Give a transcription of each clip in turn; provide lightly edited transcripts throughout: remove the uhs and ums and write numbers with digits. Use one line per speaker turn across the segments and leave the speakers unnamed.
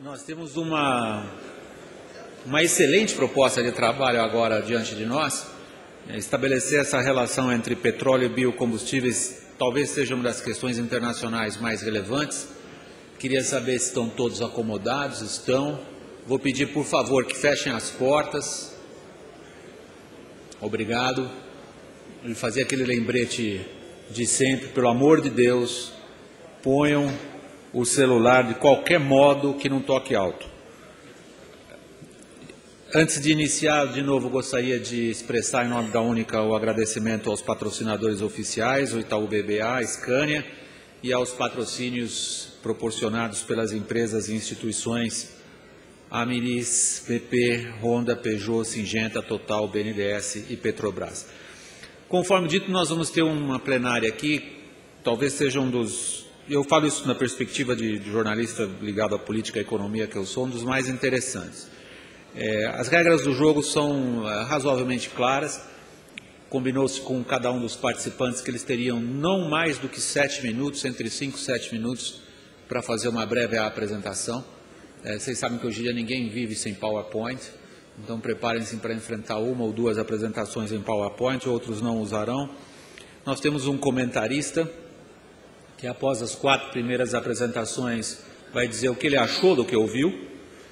Nós temos uma excelente proposta de trabalho agora diante de nós. Estabelecer essa relação entre petróleo e biocombustíveis talvez seja uma das questões internacionais mais relevantes. Queria saber se estão todos acomodados. Estão. Vou pedir, por favor, que fechem as portas. Obrigado. E fazer aquele lembrete de sempre, pelo amor de Deus, ponham o celular de qualquer modo que não toque alto. Antes de iniciar, de novo, gostaria de expressar em nome da Única o agradecimento aos patrocinadores oficiais, o Itaú BBA, a Scania, e aos patrocínios proporcionados pelas empresas e instituições Amiris, PP, Honda, Peugeot, Syngenta, Total, BNDES e Petrobras. Conforme dito, nós vamos ter uma plenária aqui, talvez seja um dos... Eu falo isso na perspectiva de jornalista ligado à política e à economia que eu sou, um dos mais interessantes. As regras do jogo são razoavelmente claras. Combinou-se com cada um dos participantes que eles teriam não mais do que 7 minutos, entre 5 e 7 minutos, para fazer uma breve apresentação. Vocês sabem que hoje em dia ninguém vive sem PowerPoint, então preparem-se para enfrentar uma ou duas apresentações em PowerPoint, outros não usarão. Nós temos um comentarista, que após as 4 primeiras apresentações vai dizer o que ele achou do que ouviu,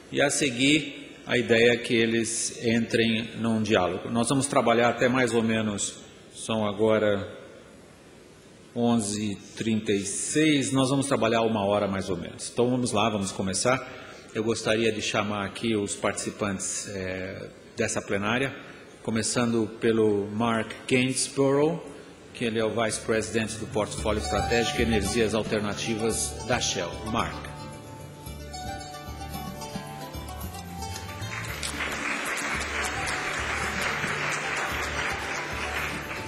e a seguir a ideia é que eles entrem num diálogo. Nós vamos trabalhar até mais ou menos, são agora 11h36, nós vamos trabalhar 1 hora mais ou menos. Então vamos lá, vamos começar. Eu gostaria de chamar aqui os participantes dessa plenária, começando pelo Mark Gainsborough, que ele é o Vice-Presidente do Portfólio Estratégico, Energias, Alternativas da Shell. Mark.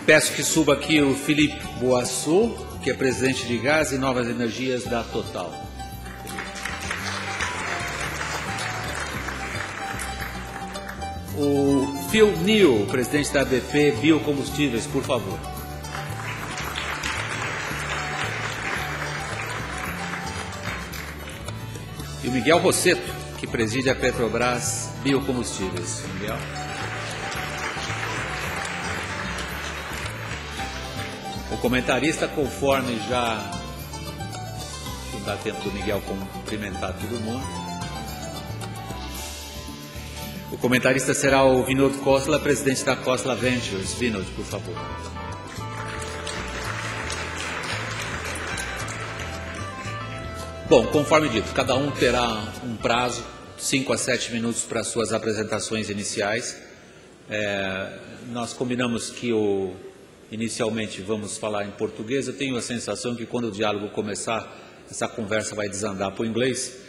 Peço que suba aqui o Philippe Boisseau, que é Presidente de Gás e Novas Energias da Total. O Phil Neal, Presidente da BP BIOCOMBUSTÍVEIS, por favor. E o Miguel Rossetto, que preside a PETROBRAS BIOCOMBUSTÍVEIS. Miguel. O comentarista, conforme já... Não dá tempo do Miguel cumprimentar todo mundo. O comentarista será o Vinod Khosla, presidente da Khosla Ventures. Vinod, por favor. Bom, conforme dito, cada um terá um prazo, 5 a 7 minutos para suas apresentações iniciais. Nós combinamos que inicialmente vamos falar em português. Eu tenho a sensação que quando o diálogo começar, essa conversa vai desandar para o inglês.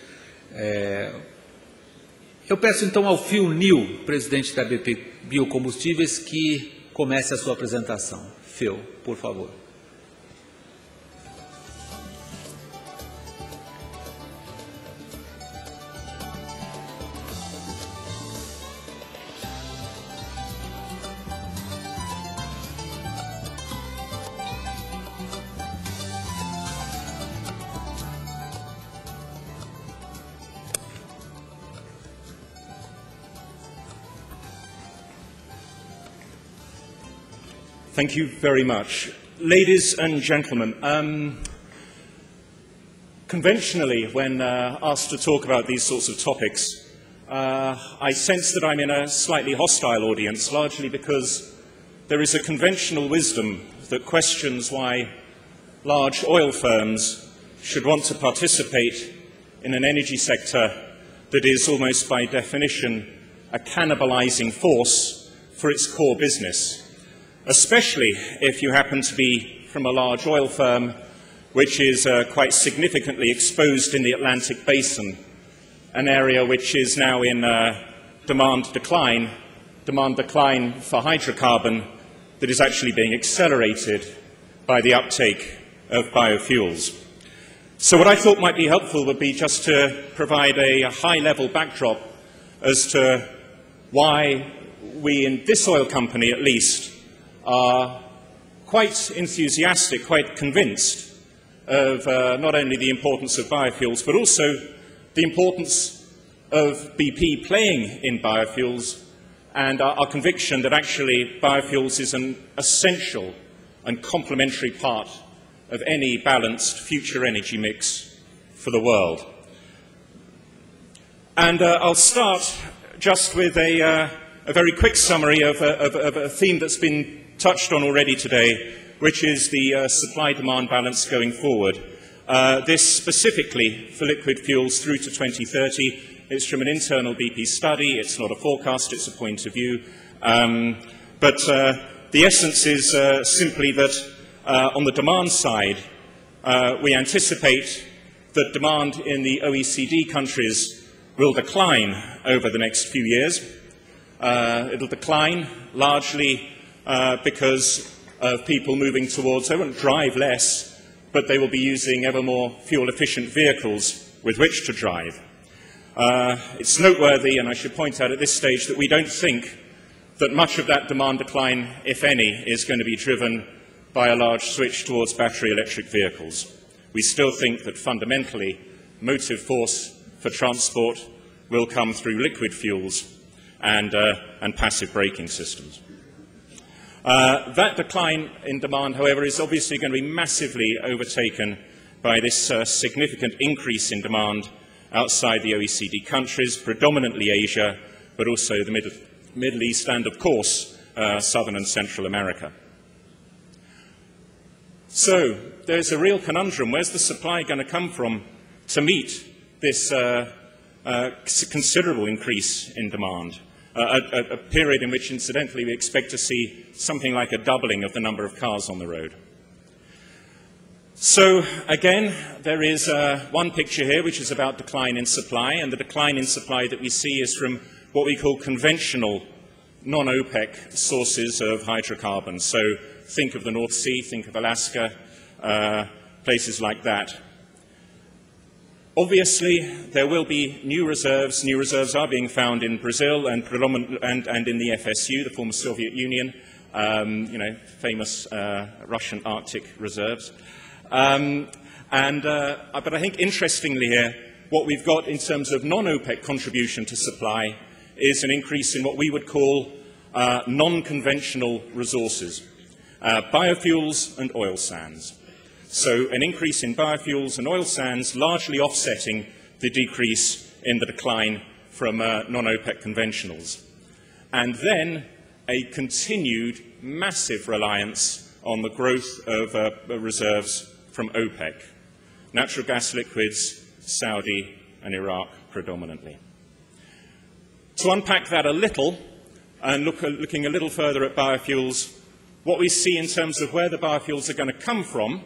Eu peço então ao Phil Neal, presidente da BP Biocombustíveis, que comece a sua apresentação. Phil, por favor.
Thank you very much. Ladies and gentlemen, conventionally, when asked to talk about these sorts of topics, I sense that I'm in a slightly hostile audience, largely because there is a conventional wisdom that questions why large oil firms should want to participate in an energy sector that is almost by definition a cannibalizing force for its core business, especially if you happen to be from a large oil firm which is quite significantly exposed in the Atlantic Basin, an area which is now in demand decline for hydrocarbon that is actually being accelerated by the uptake of biofuels. So what I thought might be helpful would be just to provide a high-level backdrop as to why we in this oil company, at least, are quite enthusiastic, quite convinced of not only the importance of biofuels, but also the importance of BP playing in biofuels, and our conviction that actually biofuels is an essential and complementary part of any balanced future energy mix for the world. And I'll start just with a very quick summary of a theme that's been touched on already today, which is the supply-demand balance going forward. This specifically for liquid fuels through to 2030. It's from an internal BP study. It's not a forecast, it's a point of view. But the essence is simply that on the demand side, we anticipate that demand in the OECD countries will decline over the next few years. It'll decline largely because of people moving towards, they won't drive less, but they will be using ever more fuel-efficient vehicles with which to drive. It's noteworthy, and I should point out at this stage, that we don't think that much of that demand decline, if any, is going to be driven by a large switch towards battery electric vehicles. We still think that fundamentally motive force for transport will come through liquid fuels and passive braking systems. That decline in demand, however, is obviously going to be massively overtaken by this significant increase in demand outside the OECD countries, predominantly Asia, but also the Middle East and, of course, Southern and Central America. So there's a real conundrum. Where's the supply going to come from to meet this considerable increase in demand, a period in which, incidentally, we expect to see something like a doubling of the number of cars on the road? So, again, there is one picture here which is about decline in supply, and the decline in supply that we see is from what we call conventional non-OPEC sources of hydrocarbons. So think of the North Sea, think of Alaska, places like that. Obviously, there will be new reserves. New reserves are being found in Brazil and in the FSU, the former Soviet Union, famous Russian Arctic reserves. But I think interestingly here, what we've got in terms of non-OPEC contribution to supply is an increase in what we would call non-conventional resources, biofuels and oil sands. So an increase in biofuels and oil sands largely offsetting the decrease in the decline from non-OPEC conventionals. And then a continued massive reliance on the growth of reserves from OPEC, natural gas liquids, Saudi and Iraq predominantly. To unpack that a little and looking a little further at biofuels, what we see in terms of where the biofuels are going to come from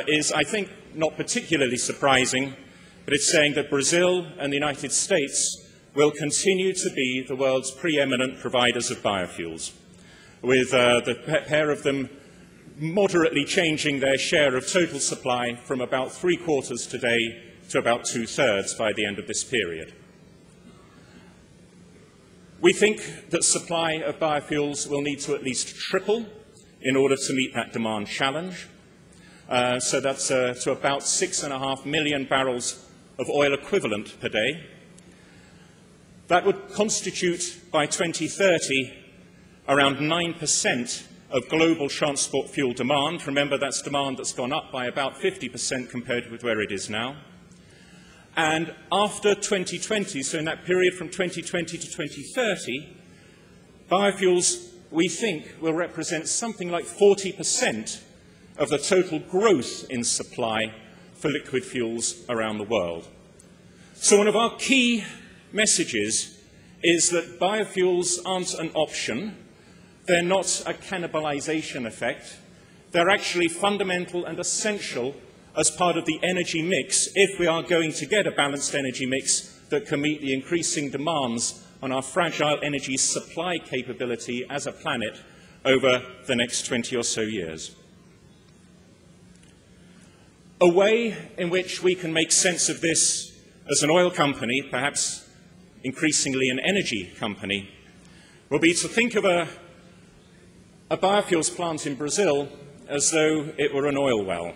is, I think, not particularly surprising, but it's saying that Brazil and the United States will continue to be the world's preeminent providers of biofuels, with the pair of them moderately changing their share of total supply from about 3/4 today to about 2/3 by the end of this period. We think that supply of biofuels will need to at least triple in order to meet that demand challenge. So that's to about 6.5 million barrels of oil equivalent per day. That would constitute, by 2030, around 9% of global transport fuel demand. Remember, that's demand that's gone up by about 50% compared with where it is now. And after 2020, so in that period from 2020 to 2030, biofuels, we think, will represent something like 40% of the total growth in supply for liquid fuels around the world. So one of our key messages is that biofuels aren't an option. They're not a cannibalization effect. They're actually fundamental and essential as part of the energy mix if we are going to get a balanced energy mix that can meet the increasing demands on our fragile energy supply capability as a planet over the next 20 or so years. A way in which we can make sense of this as an oil company, perhaps increasingly an energy company, will be to think of a biofuels plant in Brazil as though it were an oil well.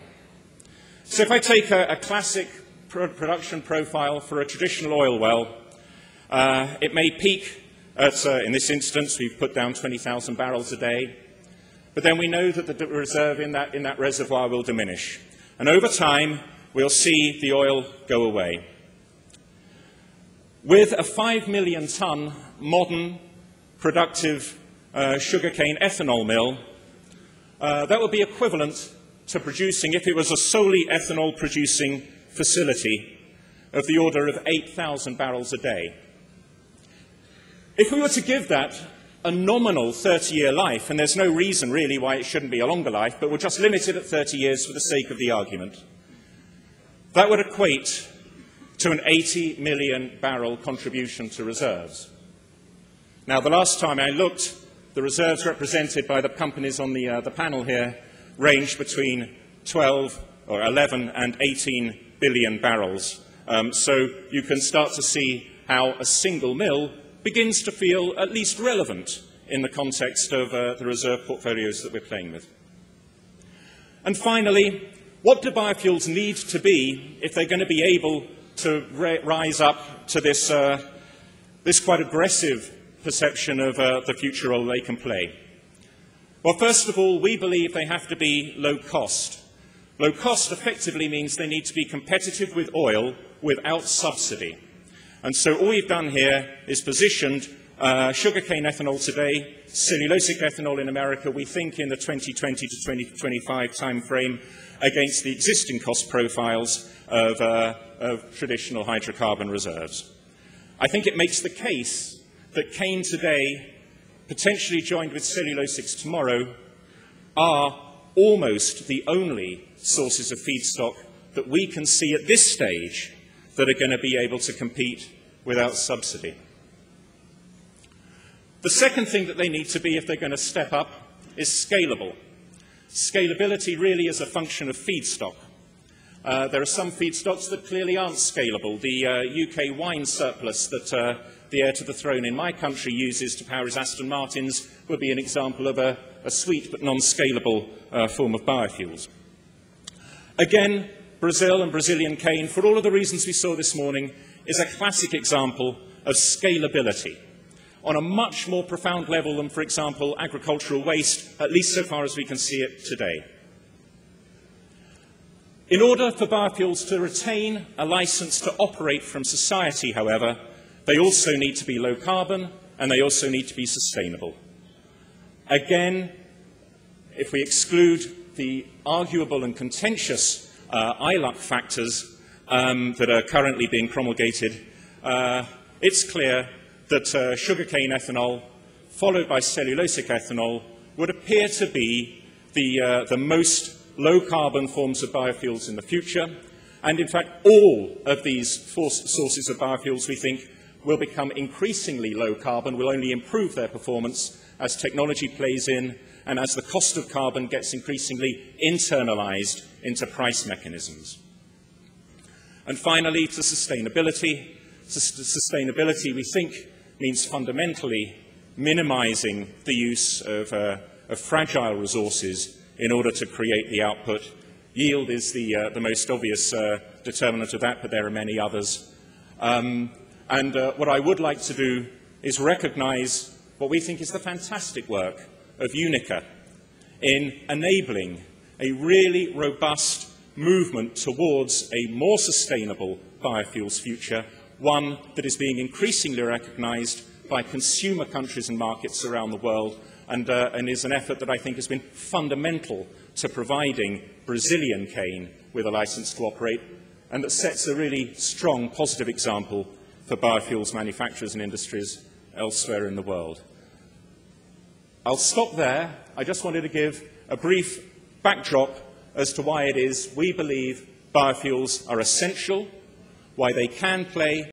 So if I take a classic production profile for a traditional oil well, it may peak at, in this instance, we've put down 20,000 barrels a day, but then we know that the reserve in that reservoir will diminish. And over time, we'll see the oil go away. With a 5 million tonne modern, productive sugarcane ethanol mill, that would be equivalent to producing, if it was a solely ethanol producing facility, of the order of 8,000 barrels a day. If we were to give that a nominal 30-year life, and there's no reason really why it shouldn't be a longer life, but we'll just limit it at 30 years for the sake of the argument, that would equate to an 80 million barrel contribution to reserves. Now, the last time I looked, the reserves represented by the companies on the panel here range between 12 or 11 and 18 billion barrels. So you can start to see how a single mill begins to feel at least relevant in the context of the reserve portfolios that we're playing with. And finally, what do biofuels need to be if they're going to be able to rise up to this, this quite aggressive perception of the future role they can play? Well, first of all, we believe they have to be low cost. Low cost effectively means they need to be competitive with oil without subsidy. And so all we've done here is positioned sugarcane ethanol today, cellulosic ethanol in America, we think in the 2020 to 2025 time frame, against the existing cost profiles of traditional hydrocarbon reserves. I think it makes the case that cane today, potentially joined with cellulosics tomorrow, are almost the only sources of feedstock that we can see at this stage that are going to be able to compete without subsidy. The second thing that they need to be if they're going to step up is scalable. Scalability really is a function of feedstock. There are some feedstocks that clearly aren't scalable. The UK wine surplus that the heir to the throne in my country uses to power his Aston Martins would be an example of a sweet but non-scalable form of biofuels. Again, Brazil and Brazilian cane, for all of the reasons we saw this morning, is a classic example of scalability on a much more profound level than, for example, agricultural waste, at least so far as we can see it today. In order for biofuels to retain a license to operate from society, however, they also need to be low carbon and they also need to be sustainable. Again, if we exclude the arguable and contentious ILUC factors that are currently being promulgated, it's clear that sugarcane ethanol, followed by cellulosic ethanol, would appear to be the most low-carbon forms of biofuels in the future. And in fact, all of these sources of biofuels, we think, will become increasingly low-carbon, will only improve their performance as technology plays in and as the cost of carbon gets increasingly internalized into price mechanisms. And finally, to sustainability. Sustainability, we think, means fundamentally minimizing the use of fragile resources in order to create the output. Yield is the most obvious determinant of that, but there are many others. What I would like to do is recognize what we think is the fantastic work of UNICA in enabling a really robust movement towards a more sustainable biofuels future, one that is being increasingly recognized by consumer countries and markets around the world, and is an effort that I think has been fundamental to providing Brazilian cane with a license to operate, and that sets a really strong positive example for biofuels manufacturers and industries elsewhere in the world. I'll stop there. I just wanted to give a brief backdrop as to why it is we believe biofuels are essential, why they can play